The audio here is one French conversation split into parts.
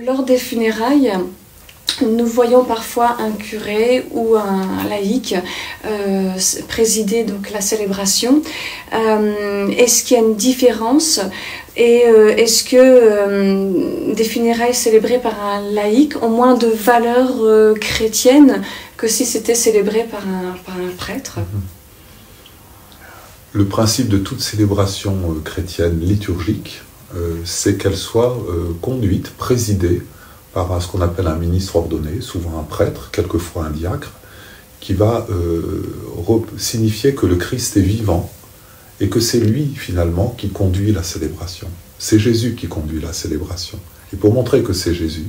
Lors des funérailles, nous voyons parfois un curé ou un laïc présider donc la célébration. Est-ce qu'il y a une différence et est-ce que des funérailles célébrées par un laïc ont moins de valeur chrétienne que si c'était célébré par un prêtre? Le principe de toute célébration chrétienne liturgique, c'est qu'elle soit conduite, présidée par ce qu'on appelle un ministre ordonné, souvent un prêtre, quelquefois un diacre, qui va signifier que le Christ est vivant et que c'est lui, finalement, qui conduit la célébration. C'est Jésus qui conduit la célébration. Et pour montrer que c'est Jésus,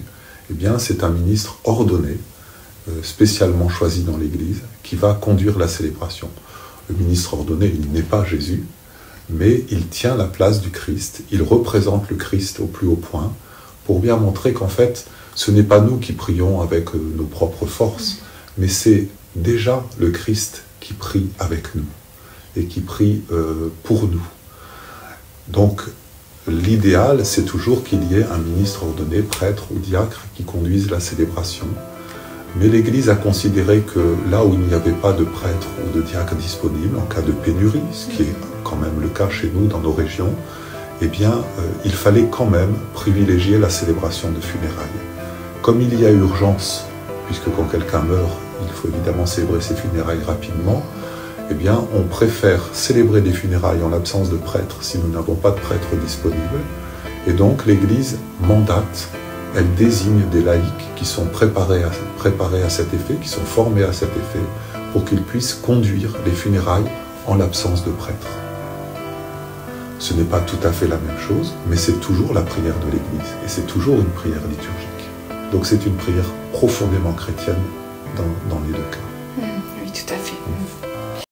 eh bien, c'est un ministre ordonné, spécialement choisi dans l'Église, qui va conduire la célébration. Le ministre ordonné, il n'est pas Jésus, mais il tient la place du Christ, il représente le Christ au plus haut point, pour bien montrer qu'en fait, ce n'est pas nous qui prions avec nos propres forces, mais c'est déjà le Christ qui prie avec nous, et qui prie pour nous. Donc, l'idéal, c'est toujours qu'il y ait un ministre ordonné, prêtre ou diacre, qui conduise la célébration. Mais l'Église a considéré que là où il n'y avait pas de prêtre ou de diacre disponible, en cas de pénurie, ce qui est quand même le cas chez nous dans nos régions, eh bien, il fallait quand même privilégier la célébration de funérailles. Comme il y a urgence, puisque quand quelqu'un meurt, il faut évidemment célébrer ses funérailles rapidement, eh bien, on préfère célébrer des funérailles en l'absence de prêtre si nous n'avons pas de prêtre disponible. Et donc, l'Église mandate, elle désigne des laïcs qui sont préparés à cet effet, qui sont formés à cet effet, pour qu'ils puissent conduire les funérailles en l'absence de prêtre. Ce n'est pas tout à fait la même chose, mais c'est toujours la prière de l'Église, et c'est toujours une prière liturgique. Donc c'est une prière profondément chrétienne dans les deux cas.